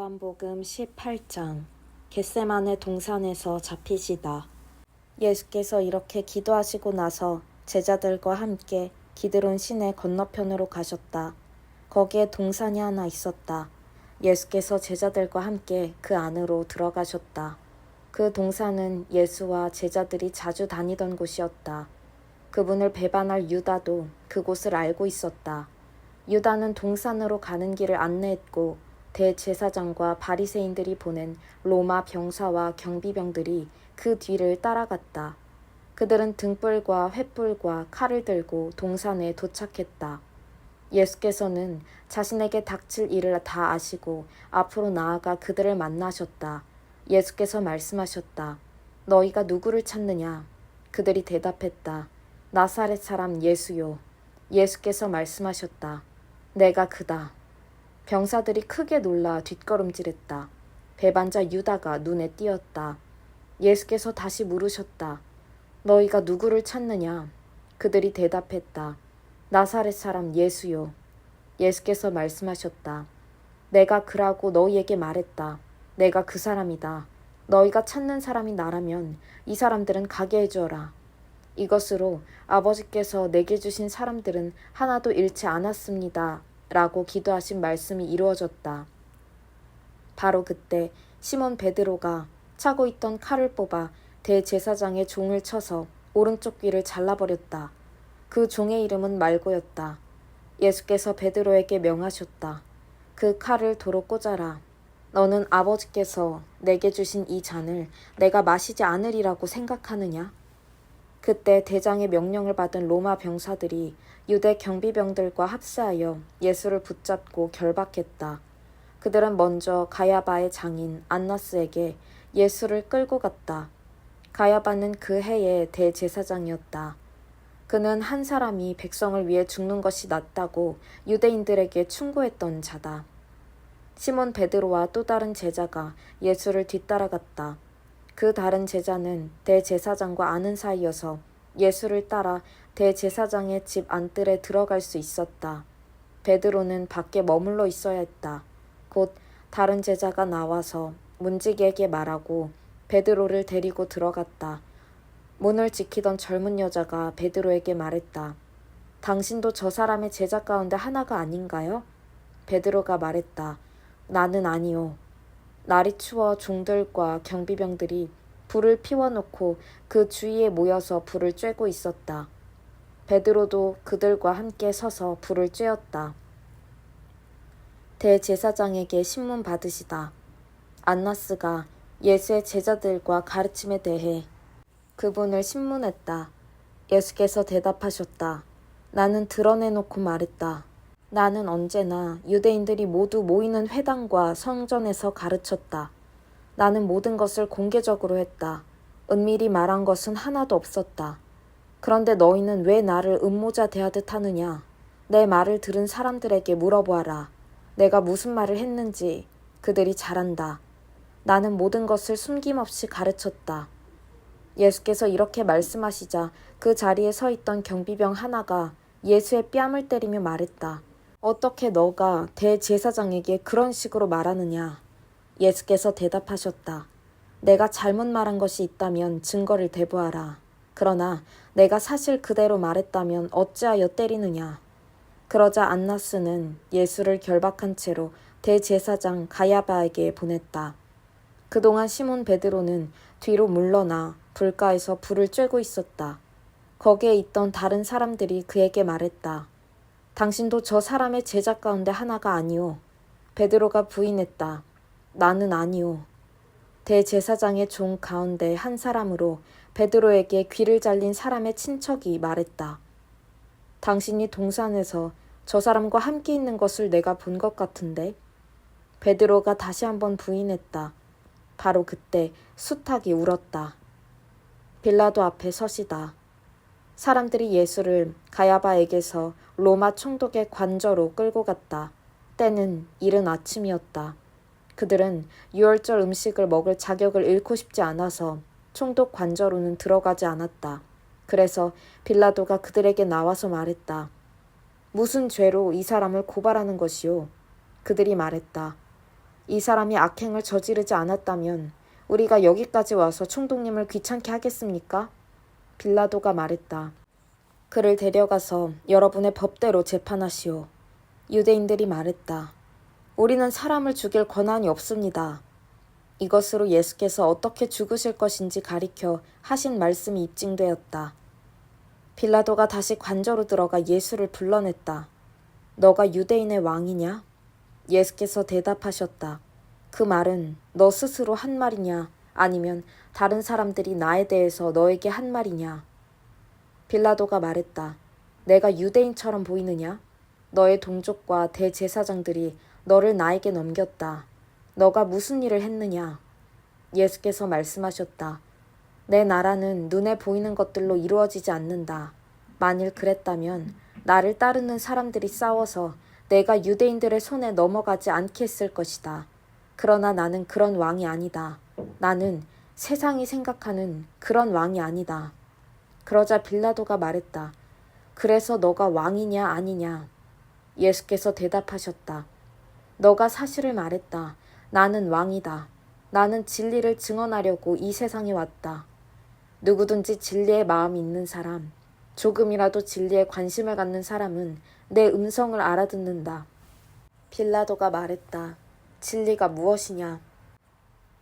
요한복음 18장 겟세마네 동산에서 잡히시다. 예수께서 이렇게 기도하시고 나서 제자들과 함께 기드론 시내 건너편으로 가셨다. 거기에 동산이 하나 있었다. 예수께서 제자들과 함께 그 안으로 들어가셨다. 그 동산은 예수와 제자들이 자주 다니던 곳이었다. 그분을 배반할 유다도 그곳을 알고 있었다. 유다는 동산으로 가는 길을 안내했고 대제사장과 바리새인들이 보낸 로마 병사와 경비병들이 그 뒤를 따라갔다. 그들은 등불과 횃불과 칼을 들고 동산에 도착했다. 예수께서는 자신에게 닥칠 일을 다 아시고 앞으로 나아가 그들을 만나셨다. 예수께서 말씀하셨다. 너희가 누구를 찾느냐? 그들이 대답했다. 나사렛 사람 예수요. 예수께서 말씀하셨다. 내가 그다. 병사들이 크게 놀라 뒷걸음질했다. 배반자 유다가 눈에 띄었다. 예수께서 다시 물으셨다. 너희가 누구를 찾느냐? 그들이 대답했다. 나사렛 사람 예수요. 예수께서 말씀하셨다. 내가 그라고 너희에게 말했다. 내가 그 사람이다. 너희가 찾는 사람이 나라면 이 사람들은 가게 해주어라. 이것으로 아버지께서 내게 주신 사람들은 하나도 잃지 않았습니다. 라고 기도하신 말씀이 이루어졌다. 바로 그때 시몬 베드로가 차고 있던 칼을 뽑아 대제사장의 종을 쳐서 오른쪽 귀를 잘라버렸다. 그 종의 이름은 말고였다. 예수께서 베드로에게 명하셨다. 그 칼을 도로 꽂아라. 너는 아버지께서 내게 주신 이 잔을 내가 마시지 않으리라고 생각하느냐? 그때 대장의 명령을 받은 로마 병사들이 유대 경비병들과 합세하여 예수를 붙잡고 결박했다. 그들은 먼저 가야바의 장인 안나스에게 예수를 끌고 갔다. 가야바는 그 해의 대제사장이었다. 그는 한 사람이 백성을 위해 죽는 것이 낫다고 유대인들에게 충고했던 자다. 시몬 베드로와 또 다른 제자가 예수를 뒤따라갔다. 그 다른 제자는 대제사장과 아는 사이여서 예수를 따라 대제사장의 집 안뜰에 들어갈 수 있었다. 베드로는 밖에 머물러 있어야 했다. 곧 다른 제자가 나와서 문지기에게 말하고 베드로를 데리고 들어갔다. 문을 지키던 젊은 여자가 베드로에게 말했다. 당신도 저 사람의 제자 가운데 하나가 아닌가요? 베드로가 말했다. 나는 아니요. 날이 추워 종들과 경비병들이 불을 피워놓고 그 주위에 모여서 불을 쬐고 있었다. 베드로도 그들과 함께 서서 불을 쬐었다. 대제사장에게 신문 받으시다. 안나스가 예수의 제자들과 가르침에 대해 그분을 신문했다. 예수께서 대답하셨다. 나는 드러내놓고 말했다. 나는 언제나 유대인들이 모두 모이는 회당과 성전에서 가르쳤다. 나는 모든 것을 공개적으로 했다. 은밀히 말한 것은 하나도 없었다. 그런데 너희는 왜 나를 음모자 대하듯 하느냐? 내 말을 들은 사람들에게 물어보아라. 내가 무슨 말을 했는지 그들이 잘 안다. 나는 모든 것을 숨김없이 가르쳤다. 예수께서 이렇게 말씀하시자 그 자리에 서 있던 경비병 하나가 예수의 뺨을 때리며 말했다. 어떻게 너가 대제사장에게 그런 식으로 말하느냐? 예수께서 대답하셨다. 내가 잘못 말한 것이 있다면 증거를 대보아라. 그러나 내가 사실 그대로 말했다면 어찌하여 때리느냐? 그러자 안나스는 예수를 결박한 채로 대제사장 가야바에게 보냈다. 그동안 시몬 베드로는 뒤로 물러나 불가에서 불을 쬐고 있었다. 거기에 있던 다른 사람들이 그에게 말했다. 당신도 저 사람의 제자 가운데 하나가 아니오. 베드로가 부인했다. 나는 아니오. 대제사장의 종 가운데 한 사람으로 베드로에게 귀를 잘린 사람의 친척이 말했다. 당신이 동산에서 저 사람과 함께 있는 것을 내가 본 것 같은데. 베드로가 다시 한번 부인했다. 바로 그때 수탉이 울었다. 빌라도 앞에 서시다. 사람들이 예수를 가야바에게서 로마 총독의 관저로 끌고 갔다. 때는 이른 아침이었다. 그들은 유월절 음식을 먹을 자격을 잃고 싶지 않아서 총독 관저로는 들어가지 않았다. 그래서 빌라도가 그들에게 나와서 말했다. 무슨 죄로 이 사람을 고발하는 것이오? 그들이 말했다. 이 사람이 악행을 저지르지 않았다면 우리가 여기까지 와서 총독님을 귀찮게 하겠습니까? 빌라도가 말했다. 그를 데려가서 여러분의 법대로 재판하시오. 유대인들이 말했다. 우리는 사람을 죽일 권한이 없습니다. 이것으로 예수께서 어떻게 죽으실 것인지 가리켜 하신 말씀이 입증되었다. 빌라도가 다시 관저로 들어가 예수를 불러냈다. 너가 유대인의 왕이냐? 예수께서 대답하셨다. 그 말은 너 스스로 한 말이냐 아니면 다른 사람들이 나에 대해서 너에게 한 말이냐? 빌라도가 말했다. 내가 유대인처럼 보이느냐? 너의 동족과 대제사장들이 너를 나에게 넘겼다. 너가 무슨 일을 했느냐? 예수께서 말씀하셨다. 내 나라는 눈에 보이는 것들로 이루어지지 않는다. 만일 그랬다면 나를 따르는 사람들이 싸워서 내가 유대인들의 손에 넘어가지 않게 했을 것이다. 그러나 나는 그런 왕이 아니다. 나는 세상이 생각하는 그런 왕이 아니다. 그러자 빌라도가 말했다. 그래서 너가 왕이냐 아니냐? 예수께서 대답하셨다. 너가 사실을 말했다. 나는 왕이다. 나는 진리를 증언하려고 이 세상에 왔다. 누구든지 진리의 마음이 있는 사람, 조금이라도 진리에 관심을 갖는 사람은 내 음성을 알아듣는다. 빌라도가 말했다. 진리가 무엇이냐?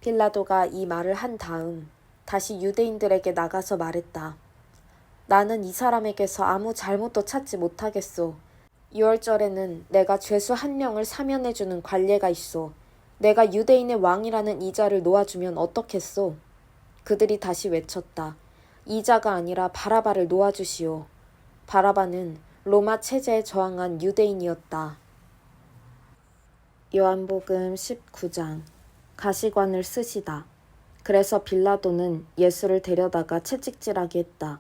빌라도가 이 말을 한 다음 다시 유대인들에게 나가서 말했다. 나는 이 사람에게서 아무 잘못도 찾지 못하겠소. 6월절에는 내가 죄수 한 명을 사면해주는 관례가 있소. 내가 유대인의 왕이라는 이자를 놓아주면 어떻겠소? 그들이 다시 외쳤다. 이자가 아니라 바라바를 놓아주시오. 바라바는 로마 체제에 저항한 유대인이었다. 요한복음 19장. 가시관을 쓰시다. 그래서 빌라도는 예수를 데려다가 채찍질하게 했다.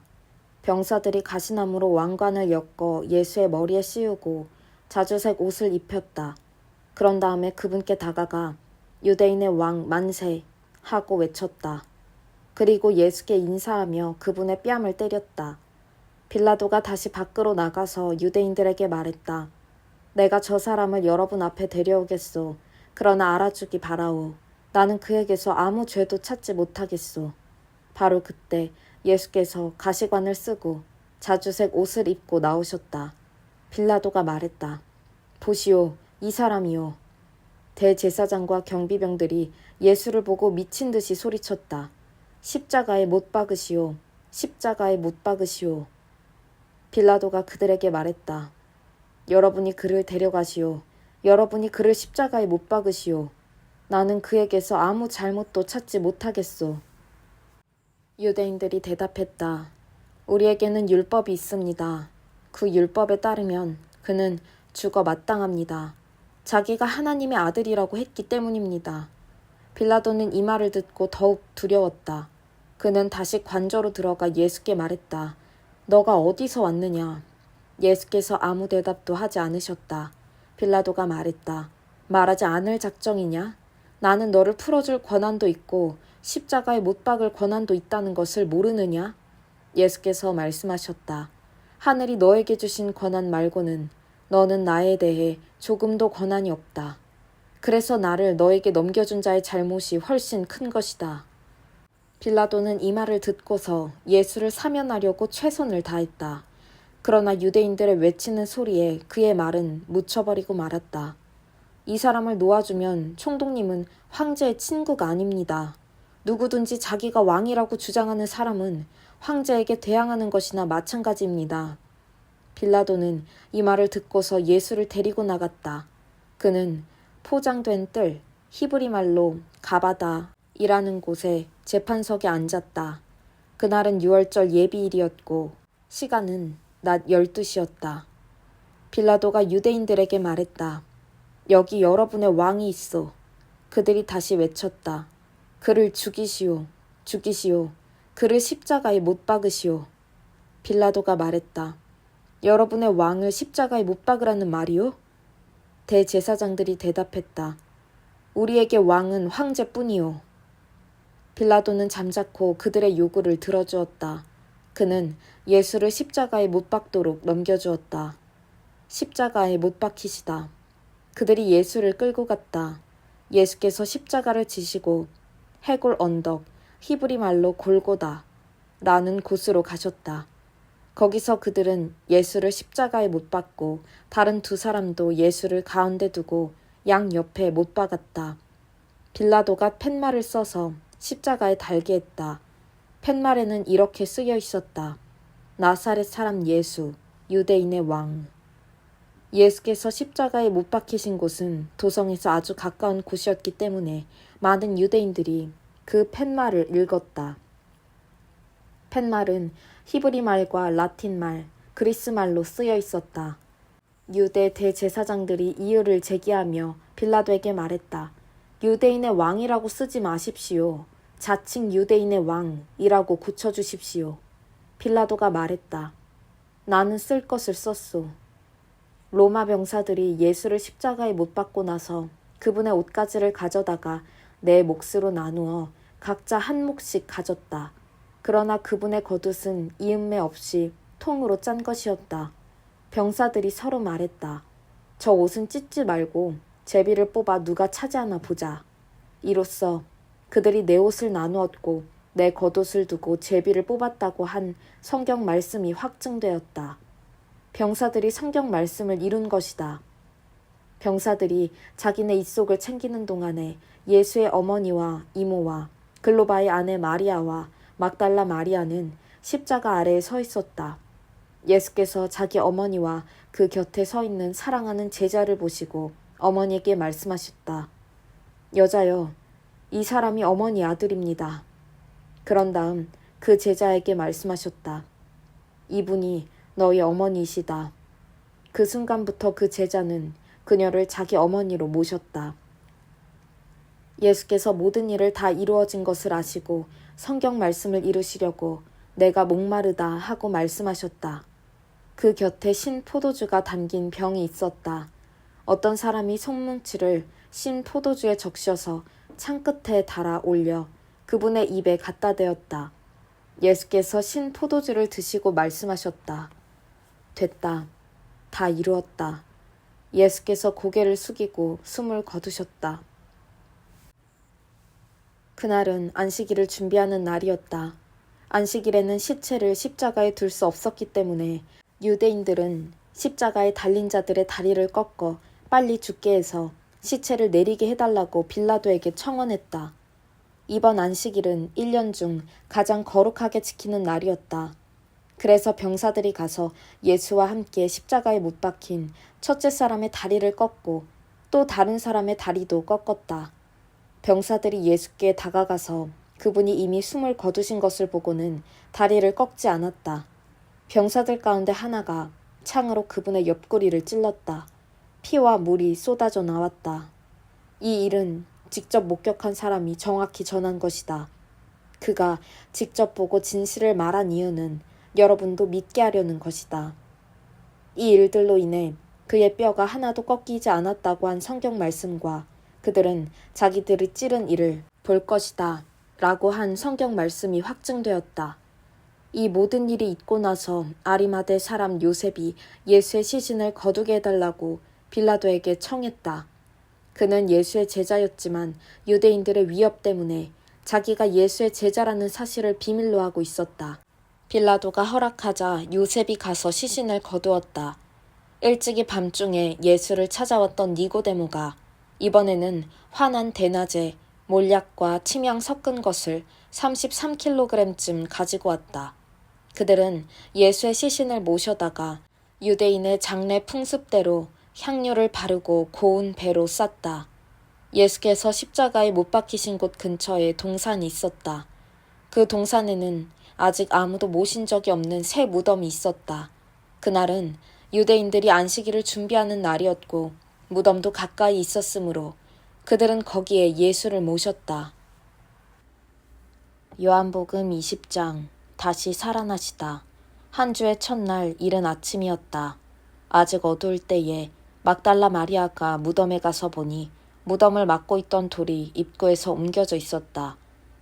병사들이 가시나무로 왕관을 엮어 예수의 머리에 씌우고 자주색 옷을 입혔다. 그런 다음에 그분께 다가가 유대인의 왕 만세 하고 외쳤다. 그리고 예수께 인사하며 그분의 뺨을 때렸다. 빌라도가 다시 밖으로 나가서 유대인들에게 말했다. 내가 저 사람을 여러분 앞에 데려오겠소. 그러나 알아주기 바라오. 나는 그에게서 아무 죄도 찾지 못하겠소. 바로 그때 예수께서 가시관을 쓰고 자주색 옷을 입고 나오셨다. 빌라도가 말했다. 보시오, 이 사람이요. 대제사장과 경비병들이 예수를 보고 미친 듯이 소리쳤다. 십자가에 못 박으시오. 십자가에 못 박으시오. 빌라도가 그들에게 말했다. 여러분이 그를 데려가시오. 여러분이 그를 십자가에 못 박으시오. 나는 그에게서 아무 잘못도 찾지 못하겠소. 유대인들이 대답했다. 우리에게는 율법이 있습니다. 그 율법에 따르면 그는 죽어 마땅합니다. 자기가 하나님의 아들이라고 했기 때문입니다. 빌라도는 이 말을 듣고 더욱 두려웠다. 그는 다시 관저로 들어가 예수께 말했다. 너가 어디서 왔느냐? 예수께서 아무 대답도 하지 않으셨다. 빌라도가 말했다. 말하지 않을 작정이냐? 나는 너를 풀어줄 권한도 있고 십자가에 못 박을 권한도 있다는 것을 모르느냐? 예수께서 말씀하셨다. 하늘이 너에게 주신 권한 말고는 너는 나에 대해 조금도 권한이 없다. 그래서 나를 너에게 넘겨준 자의 잘못이 훨씬 큰 것이다. 빌라도는 이 말을 듣고서 예수를 사면하려고 최선을 다했다. 그러나 유대인들의 외치는 소리에 그의 말은 묻혀버리고 말았다. 이 사람을 놓아주면 총독님은 황제의 친구가 아닙니다. 누구든지 자기가 왕이라고 주장하는 사람은 황제에게 대항하는 것이나 마찬가지입니다. 빌라도는 이 말을 듣고서 예수를 데리고 나갔다. 그는 포장된 뜰, 히브리 말로 가바다이라는 곳에 재판석에 앉았다. 그날은 6월절 예비일이었고 시간은 낮 12시였다. 빌라도가 유대인들에게 말했다. 여기 여러분의 왕이 있어. 그들이 다시 외쳤다. 그를 죽이시오. 죽이시오. 그를 십자가에 못 박으시오. 빌라도가 말했다. 여러분의 왕을 십자가에 못 박으라는 말이오? 대제사장들이 대답했다. 우리에게 왕은 황제뿐이오. 빌라도는 잠자코 그들의 요구를 들어주었다. 그는 예수를 십자가에 못 박도록 넘겨주었다. 십자가에 못 박히시다. 그들이 예수를 끌고 갔다. 예수께서 십자가를 지시고 해골 언덕, 히브리 말로 골고다 라는 곳으로 가셨다. 거기서 그들은 예수를 십자가에 못 박고 다른 두 사람도 예수를 가운데 두고 양 옆에 못 박았다. 빌라도가 팻말을 써서 십자가에 달게 했다. 팻말에는 이렇게 쓰여 있었다. 나사렛 사람 예수, 유대인의 왕. 예수께서 십자가에 못 박히신 곳은 도성에서 아주 가까운 곳이었기 때문에 많은 유대인들이 그 팻말을 읽었다. 팻말은 히브리 말과 라틴 말, 그리스 말로 쓰여 있었다. 유대 대제사장들이 이유를 제기하며 빌라도에게 말했다. 유대인의 왕이라고 쓰지 마십시오. 자칭 유대인의 왕이라고 고쳐주십시오. 빌라도가 말했다. 나는 쓸 것을 썼소. 로마 병사들이 예수를 십자가에 못 박고 나서 그분의 옷가지를 가져다가 내 몫으로 나누어 각자 한 몫씩 가졌다. 그러나 그분의 겉옷은 이음매 없이 통으로 짠 것이었다. 병사들이 서로 말했다. 저 옷은 찢지 말고 제비를 뽑아 누가 차지하나 보자. 이로써 그들이 내 옷을 나누었고 내 겉옷을 두고 제비를 뽑았다고 한 성경 말씀이 확증되었다. 병사들이 성경 말씀을 이룬 것이다. 병사들이 자기네 입속을 챙기는 동안에 예수의 어머니와 이모와 글로바의 아내 마리아와 막달라 마리아는 십자가 아래에 서 있었다. 예수께서 자기 어머니와 그 곁에 서 있는 사랑하는 제자를 보시고 어머니에게 말씀하셨다. 여자여, 이 사람이 어머니 아들입니다. 그런 다음 그 제자에게 말씀하셨다. 이분이 너희 어머니이시다. 그 순간부터 그 제자는 그녀를 자기 어머니로 모셨다. 예수께서 모든 일을 다 이루어진 것을 아시고 성경 말씀을 이루시려고 내가 목마르다 하고 말씀하셨다. 그 곁에 신 포도주가 담긴 병이 있었다. 어떤 사람이 손뭉치를 신 포도주에 적셔서 창끝에 달아 올려 그분의 입에 갖다 대었다. 예수께서 신 포도주를 드시고 말씀하셨다. 됐다. 다 이루었다. 예수께서 고개를 숙이고 숨을 거두셨다. 그날은 안식일을 준비하는 날이었다. 안식일에는 시체를 십자가에 둘 수 없었기 때문에 유대인들은 십자가에 달린 자들의 다리를 꺾어 빨리 죽게 해서 시체를 내리게 해달라고 빌라도에게 청원했다. 이번 안식일은 1년 중 가장 거룩하게 지키는 날이었다. 그래서 병사들이 가서 예수와 함께 십자가에 못 박힌 첫째 사람의 다리를 꺾고 또 다른 사람의 다리도 꺾었다. 병사들이 예수께 다가가서 그분이 이미 숨을 거두신 것을 보고는 다리를 꺾지 않았다. 병사들 가운데 하나가 창으로 그분의 옆구리를 찔렀다. 피와 물이 쏟아져 나왔다. 이 일은 직접 목격한 사람이 정확히 전한 것이다. 그가 직접 보고 진실을 말한 이유는 여러분도 믿게 하려는 것이다. 이 일들로 인해 그의 뼈가 하나도 꺾이지 않았다고 한 성경 말씀과 그들은 자기들이 찌른 이를 볼 것이다 라고 한 성경 말씀이 확증되었다. 이 모든 일이 있고 나서 아리마대 사람 요셉이 예수의 시신을 거두게 해달라고 빌라도에게 청했다. 그는 예수의 제자였지만 유대인들의 위협 때문에 자기가 예수의 제자라는 사실을 비밀로 하고 있었다. 빌라도가 허락하자 요셉이 가서 시신을 거두었다. 일찍이 밤중에 예수를 찾아왔던 니고데모가 이번에는 환한 대낮에 몰약과 침향 섞은 것을 33kg쯤 가지고 왔다. 그들은 예수의 시신을 모셔다가 유대인의 장례 풍습대로 향료를 바르고 고운 배로 쌌다. 예수께서 십자가에 못 박히신 곳 근처에 동산이 있었다. 그 동산에는 아직 아무도 모신 적이 없는 새 무덤이 있었다. 그날은 유대인들이 안식일을 준비하는 날이었고 무덤도 가까이 있었으므로 그들은 거기에 예수를 모셨다. 요한복음 20장 다시 살아나시다. 한 주의 첫날 이른 아침이었다. 아직 어두울 때에 막달라 마리아가 무덤에 가서 보니 무덤을 막고 있던 돌이 입구에서 옮겨져 있었다.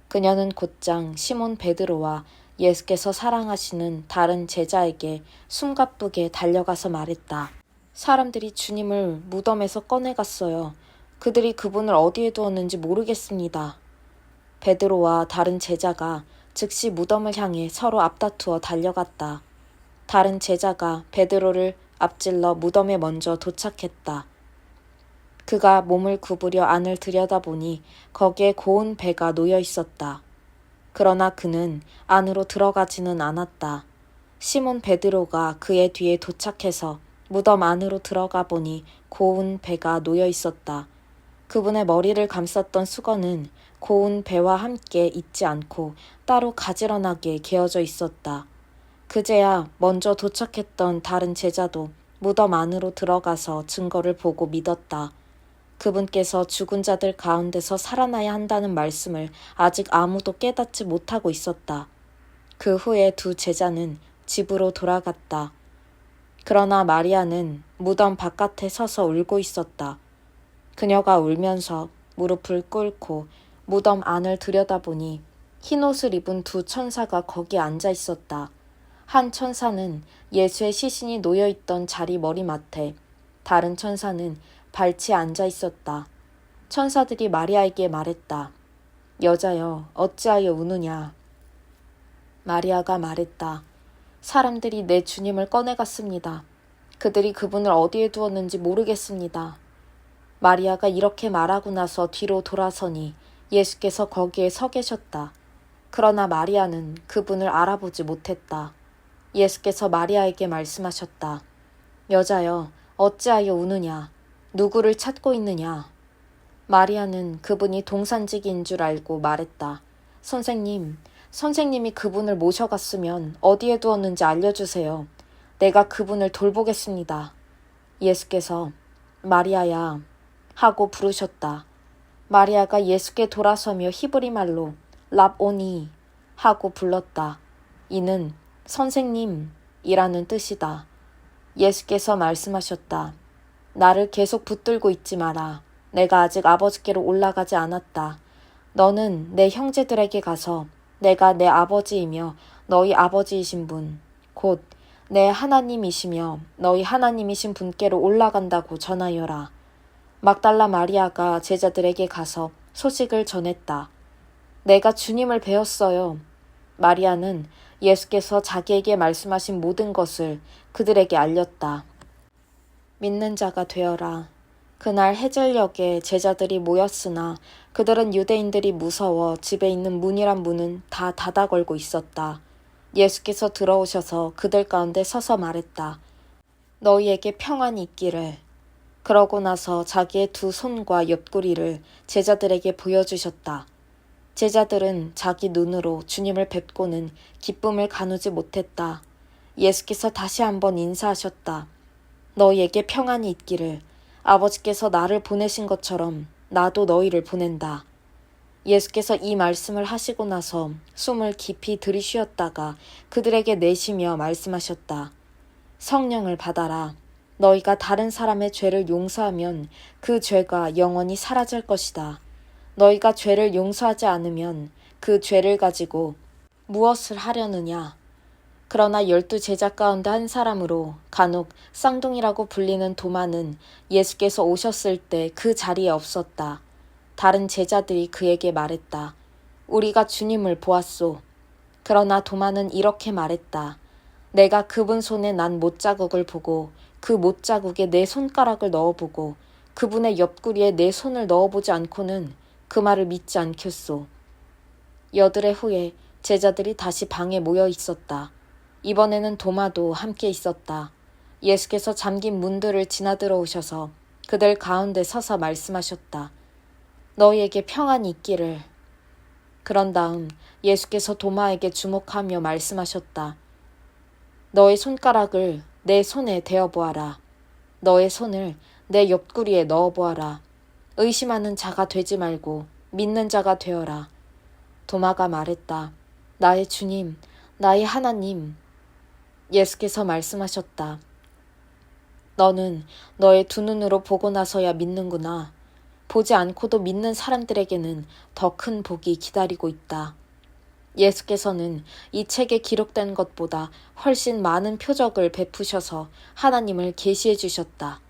그녀는 곧장 시몬 베드로와 예수께서 사랑하시는 다른 제자에게 숨가쁘게 달려가서 말했다. 사람들이 주님을 무덤에서 꺼내갔어요. 그들이 그분을 어디에 두었는지 모르겠습니다. 베드로와 다른 제자가 즉시 무덤을 향해 서로 앞다투어 달려갔다. 다른 제자가 베드로를 앞질러 무덤에 먼저 도착했다. 그가 몸을 구부려 안을 들여다보니 거기에 고운 배가 놓여 있었다. 그러나 그는 안으로 들어가지는 않았다. 시몬 베드로가 그의 뒤에 도착해서 무덤 안으로 들어가 보니 고운 배가 놓여 있었다. 그분의 머리를 감쌌던 수건은 고운 배와 함께 있지 않고 따로 가지런하게 개어져 있었다. 그제야 먼저 도착했던 다른 제자도 무덤 안으로 들어가서 증거를 보고 믿었다. 그분께서 죽은 자들 가운데서 살아나야 한다는 말씀을 아직 아무도 깨닫지 못하고 있었다. 그 후에 두 제자는 집으로 돌아갔다. 그러나 마리아는 무덤 바깥에 서서 울고 있었다. 그녀가 울면서 무릎을 꿇고 무덤 안을 들여다보니 흰옷을 입은 두 천사가 거기 앉아 있었다. 한 천사는 예수의 시신이 놓여있던 자리 머리맡에, 다른 천사는 발치에 앉아 있었다. 천사들이 마리아에게 말했다. 여자여, 어찌하여 우느냐? 마리아가 말했다. 사람들이 내 주님을 꺼내갔습니다. 그들이 그분을 어디에 두었는지 모르겠습니다. 마리아가 이렇게 말하고 나서 뒤로 돌아서니 예수께서 거기에 서 계셨다. 그러나 마리아는 그분을 알아보지 못했다. 예수께서 마리아에게 말씀하셨다. 여자여, 어찌하여 우느냐? 누구를 찾고 있느냐? 마리아는 그분이 동산직인 줄 알고 말했다. 선생님이 그분을 모셔갔으면 어디에 두었는지 알려주세요. 내가 그분을 돌보겠습니다. 예수께서 마리아야 하고 부르셨다. 마리아가 예수께 돌아서며 히브리 말로 랍오니 하고 불렀다. 이는 선생님이라는 뜻이다. 예수께서 말씀하셨다. 나를 계속 붙들고 있지 마라. 내가 아직 아버지께로 올라가지 않았다. 너는 내 형제들에게 가서 내가 내 아버지이며 너희 아버지이신 분, 곧 내 하나님이시며 너희 하나님이신 분께로 올라간다고 전하여라. 막달라 마리아가 제자들에게 가서 소식을 전했다. 내가 주님을 배웠어요. 마리아는 예수께서 자기에게 말씀하신 모든 것을 그들에게 알렸다. 믿는 자가 되어라. 그날 해질녘에 제자들이 모였으나 그들은 유대인들이 무서워 집에 있는 문이란 문은 다 닫아 걸고 있었다. 예수께서 들어오셔서 그들 가운데 서서 말했다. 너희에게 평안이 있기를. 그러고 나서 자기의 두 손과 옆구리를 제자들에게 보여주셨다. 제자들은 자기 눈으로 주님을 뵙고는 기쁨을 가누지 못했다. 예수께서 다시 한번 인사하셨다. 너희에게 평안이 있기를. 아버지께서 나를 보내신 것처럼 나도 너희를 보낸다. 예수께서 이 말씀을 하시고 나서 숨을 깊이 들이쉬었다가 그들에게 내쉬며 말씀하셨다. 성령을 받아라. 너희가 다른 사람의 죄를 용서하면 그 죄가 영원히 사라질 것이다. 너희가 죄를 용서하지 않으면 그 죄를 가지고 무엇을 하려느냐. 그러나 12 제자 가운데 한 사람으로 간혹 쌍둥이라고 불리는 도마는 예수께서 오셨을 때 그 자리에 없었다. 다른 제자들이 그에게 말했다. 우리가 주님을 보았소. 그러나 도마는 이렇게 말했다. 내가 그분 손에 난 못자국을 보고 그 못자국에 내 손가락을 넣어보고 그분의 옆구리에 내 손을 넣어보지 않고는 그 말을 믿지 않겠소. 여드레 후에 제자들이 다시 방에 모여 있었다. 이번에는 도마도 함께 있었다. 예수께서 잠긴 문들을 지나들어 오셔서 그들 가운데 서서 말씀하셨다. 너희에게 평안이 있기를. 그런 다음 예수께서 도마에게 주목하며 말씀하셨다. 너의 손가락을 내 손에 대어보아라. 너의 손을 내 옆구리에 넣어보아라. 의심하는 자가 되지 말고 믿는 자가 되어라. 도마가 말했다. 나의 주님, 나의 하나님. 예수께서 말씀하셨다. 너는 너의 두 눈으로 보고 나서야 믿는구나. 보지 않고도 믿는 사람들에게는 더 큰 복이 기다리고 있다. 예수께서는 이 책에 기록된 것보다 훨씬 많은 표적을 베푸셔서 하나님을 계시해 주셨다.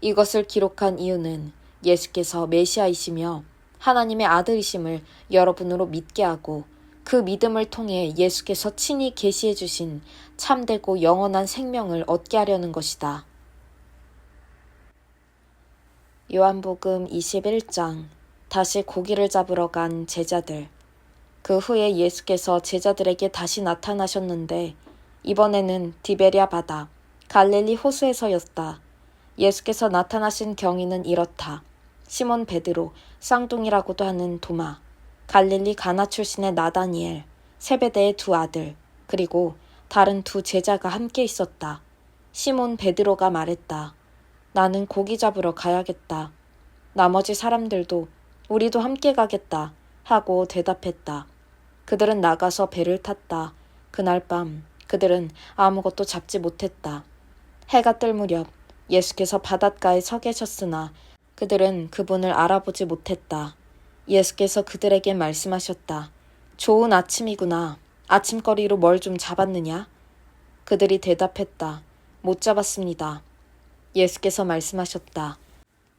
이것을 기록한 이유는 예수께서 메시아이시며 하나님의 아들이심을 여러분으로 믿게 하고 그 믿음을 통해 예수께서 친히 계시해 주신 참되고 영원한 생명을 얻게 하려는 것이다. 요한복음 21장. 다시 고기를 잡으러 간 제자들. 그 후에 예수께서 제자들에게 다시 나타나셨는데 이번에는 디베랴 바다, 갈릴리 호수에서였다. 예수께서 나타나신 경위는 이렇다. 시몬 베드로, 쌍둥이라고도 하는 도마, 갈릴리 가나 출신의 나다니엘, 세베대의 두 아들, 그리고 다른 두 제자가 함께 있었다. 시몬 베드로가 말했다. 나는 고기 잡으러 가야겠다. 나머지 사람들도 우리도 함께 가겠다 하고 대답했다. 그들은 나가서 배를 탔다. 그날 밤 그들은 아무것도 잡지 못했다. 해가 뜰 무렵 예수께서 바닷가에 서 계셨으나 그들은 그분을 알아보지 못했다. 예수께서 그들에게 말씀하셨다. 좋은 아침이구나. 아침거리로 뭘 좀 잡았느냐? 그들이 대답했다. 못 잡았습니다. 예수께서 말씀하셨다.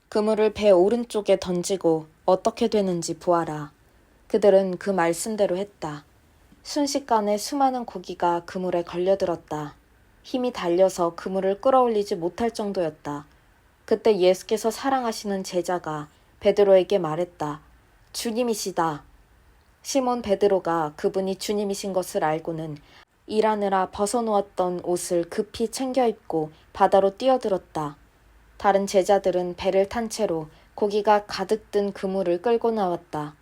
그물을 배 오른쪽에 던지고 어떻게 되는지 보아라. 그들은 그 말씀대로 했다. 순식간에 수많은 고기가 그물에 걸려들었다. 힘이 달려서 그물을 끌어올리지 못할 정도였다. 그때 예수께서 사랑하시는 제자가 베드로에게 말했다. 주님이시다. 시몬 베드로가 그분이 주님이신 것을 알고는 일하느라 벗어놓았던 옷을 급히 챙겨 입고 바다로 뛰어들었다. 다른 제자들은 배를 탄 채로 고기가 가득 든 그물을 끌고 나왔다.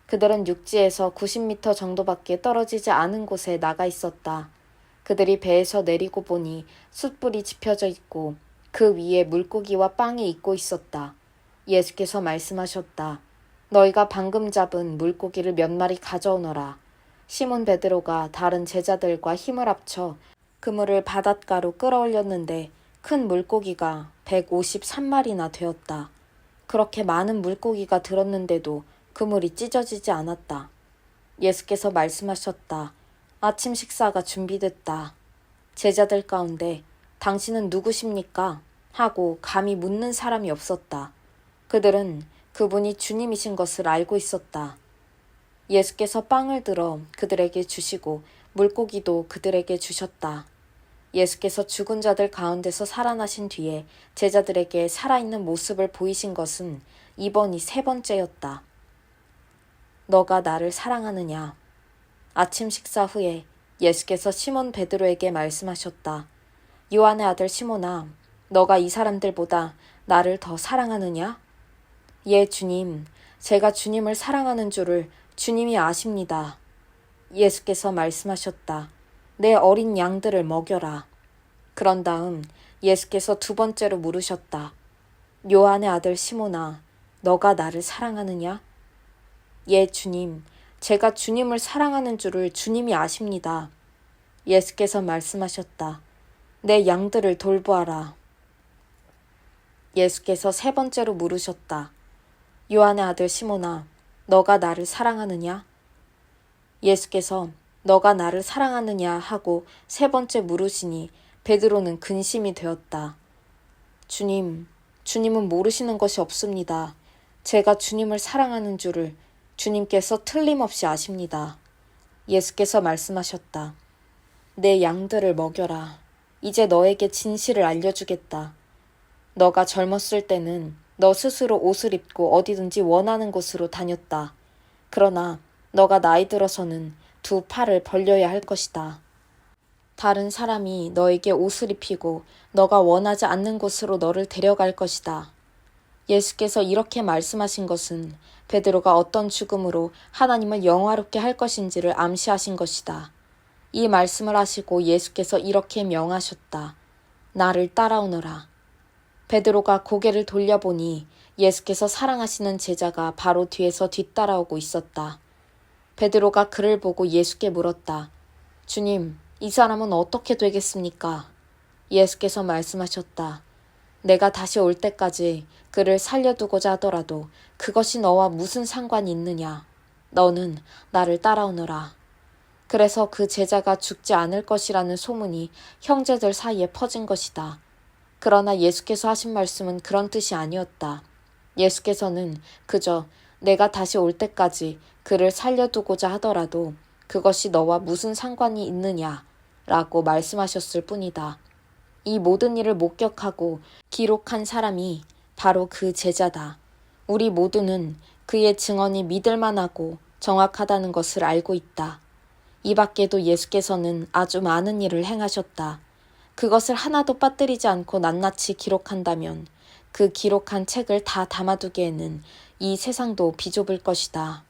그들은 육지에서 90m 정도밖에 떨어지지 않은 곳에 나가 있었다. 그들이 배에서 내리고 보니 숯불이 지펴져 있고 그 위에 물고기와 빵이 익고 있었다. 예수께서 말씀하셨다. 너희가 방금 잡은 물고기를 몇 마리 가져오너라. 시몬 베드로가 다른 제자들과 힘을 합쳐 그물을 바닷가로 끌어올렸는데 큰 물고기가 153마리나 되었다. 그렇게 많은 물고기가 들었는데도 그물이 찢어지지 않았다. 예수께서 말씀하셨다. 아침 식사가 준비됐다. 제자들 가운데 당신은 누구십니까? 하고 감히 묻는 사람이 없었다. 그들은 그분이 주님이신 것을 알고 있었다. 예수께서 빵을 들어 그들에게 주시고 물고기도 그들에게 주셨다. 예수께서 죽은 자들 가운데서 살아나신 뒤에 제자들에게 살아있는 모습을 보이신 것은 이번이 세 번째였다. 너가 나를 사랑하느냐? 아침 식사 후에 예수께서 시몬 베드로에게 말씀하셨다. 요한의 아들 시몬아, 너가 이 사람들보다 나를 더 사랑하느냐? 예, 주님, 제가 주님을 사랑하는 줄을 주님이 아십니다. 예수께서 말씀하셨다. 내 어린 양들을 먹여라. 그런 다음 예수께서 두 번째로 물으셨다. 요한의 아들 시몬아, 너가 나를 사랑하느냐? 예, 주님, 제가 주님을 사랑하는 줄을 주님이 아십니다. 예수께서 말씀하셨다. 내 양들을 돌보아라. 예수께서 세 번째로 물으셨다. 요한의 아들 시몬아, 너가 나를 사랑하느냐? 예수께서 너가 나를 사랑하느냐 하고 세 번째 물으시니 베드로는 근심이 되었다. 주님은 모르시는 것이 없습니다. 제가 주님을 사랑하는 줄을 주님께서 틀림없이 아십니다. 예수께서 말씀하셨다. 내 양들을 먹여라. 이제 너에게 진실을 알려주겠다. 너가 젊었을 때는 너 스스로 옷을 입고 어디든지 원하는 곳으로 다녔다. 그러나 너가 나이 들어서는 두 팔을 벌려야 할 것이다. 다른 사람이 너에게 옷을 입히고 너가 원하지 않는 곳으로 너를 데려갈 것이다. 예수께서 이렇게 말씀하신 것은 베드로가 어떤 죽음으로 하나님을 영화롭게 할 것인지를 암시하신 것이다. 이 말씀을 하시고 예수께서 이렇게 명하셨다. 나를 따라오너라. 베드로가 고개를 돌려보니 예수께서 사랑하시는 제자가 바로 뒤에서 뒤따라오고 있었다. 베드로가 그를 보고 예수께 물었다. 주님, 이 사람은 어떻게 되겠습니까? 예수께서 말씀하셨다. 내가 다시 올 때까지 그를 살려두고자 하더라도 그것이 너와 무슨 상관이 있느냐? 너는 나를 따라오너라. 그래서 그 제자가 죽지 않을 것이라는 소문이 형제들 사이에 퍼진 것이다. 그러나 예수께서 하신 말씀은 그런 뜻이 아니었다. 예수께서는 그저 내가 다시 올 때까지 그를 살려두고자 하더라도 그것이 너와 무슨 상관이 있느냐 라고 말씀하셨을 뿐이다. 이 모든 일을 목격하고 기록한 사람이 바로 그 제자다. 우리 모두는 그의 증언이 믿을만하고 정확하다는 것을 알고 있다. 이 밖에도 예수께서는 아주 많은 일을 행하셨다. 그것을 하나도 빠뜨리지 않고 낱낱이 기록한다면 그 기록한 책을 다 담아두기에는 이 세상도 비좁을 것이다.